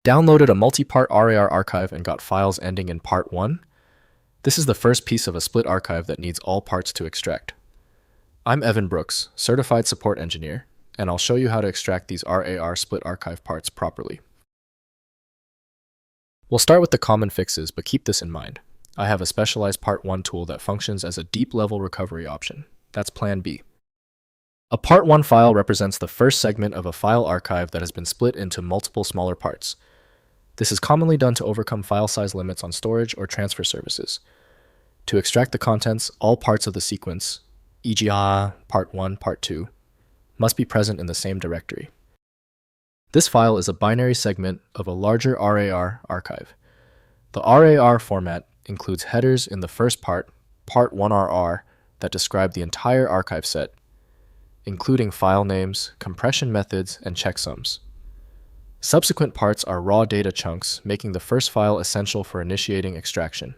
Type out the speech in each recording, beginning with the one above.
Downloaded a multi-part RAR archive and got files ending in part 1? This is the first piece of a split archive that needs all parts to extract. I'm Evan Brooks, Certified Support Engineer, and I'll show you how to extract these RAR split archive parts properly. We'll start with the common fixes, but keep this in mind. I have a specialized Part 1 tool that functions as a deep-level recovery option. That's Plan B. A Part 1 file represents the first segment of a file archive that has been split into multiple smaller parts. This is commonly done to overcome file size limits on storage or transfer services. To extract the contents, all parts of the sequence, e.g. Part 1, Part 2, must be present in the same directory. This file is a binary segment of a larger RAR archive. The RAR format includes headers in the first part, Part 1 RR, that describe the entire archive set, including file names, compression methods, and checksums. Subsequent parts are raw data chunks, making the first file essential for initiating extraction.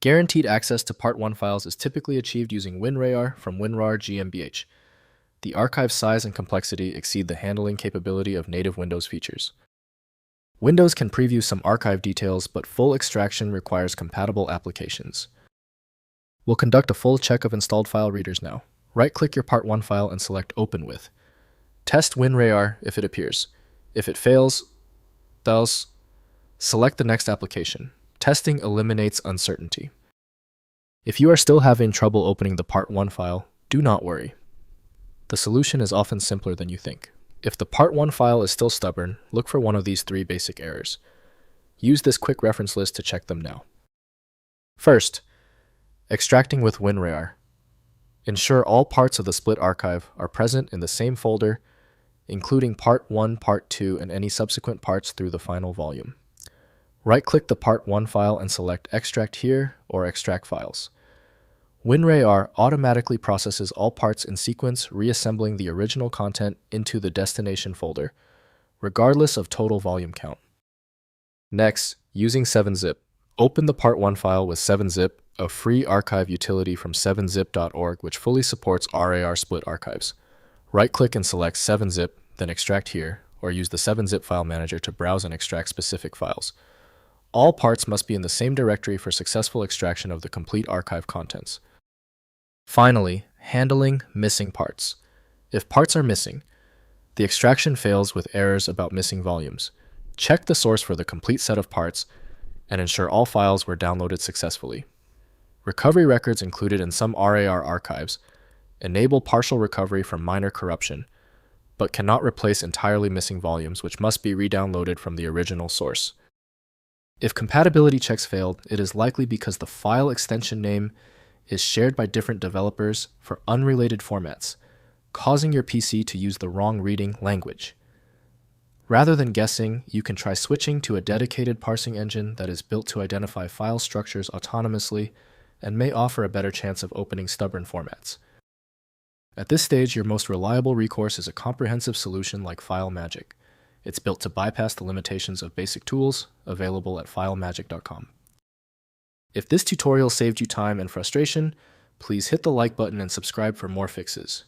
Guaranteed access to Part 1 files is typically achieved using WinRAR from WinRAR GmbH. The archive size and complexity exceed the handling capability of native Windows features. Windows can preview some archive details, but full extraction requires compatible applications. We'll conduct a full check of installed file readers now. Right-click your Part 1 file and select Open With. Test WinRAR if it appears. If it fails, select the next application. Testing eliminates uncertainty. If you are still having trouble opening the Part 1 file, do not worry. The solution is often simpler than you think. If the Part 1 file is still stubborn, look for one of these 3 basic errors. Use this quick reference list to check them now. First, extracting with WinRAR. Ensure all parts of the split archive are present in the same folder, including Part 1, Part 2, and any subsequent parts through the final volume. Right-click the Part 1 file and select Extract Here or Extract Files. WinRAR automatically processes all parts in sequence, reassembling the original content into the destination folder, regardless of total volume count. Next, using 7-zip, open the Part 1 file with 7-zip, a free archive utility from 7zip.org which fully supports RAR split archives. Right-click and select 7-zip, then Extract Here, or use the 7-zip file manager to browse and extract specific files. All parts must be in the same directory for successful extraction of the complete archive contents. Finally, handling missing parts. If parts are missing, the extraction fails with errors about missing volumes. Check the source for the complete set of parts and ensure all files were downloaded successfully. Recovery records included in some RAR archives enable partial recovery from minor corruption, but cannot replace entirely missing volumes, which must be re-downloaded from the original source. If compatibility checks failed, it is likely because the file extension name is shared by different developers for unrelated formats, causing your PC to use the wrong reading language. Rather than guessing, you can try switching to a dedicated parsing engine that is built to identify file structures autonomously and may offer a better chance of opening stubborn formats. At this stage, your most reliable recourse is a comprehensive solution like FileMagick. It's built to bypass the limitations of basic tools, available at filemagick.com. If this tutorial saved you time and frustration, please hit the like button and subscribe for more fixes.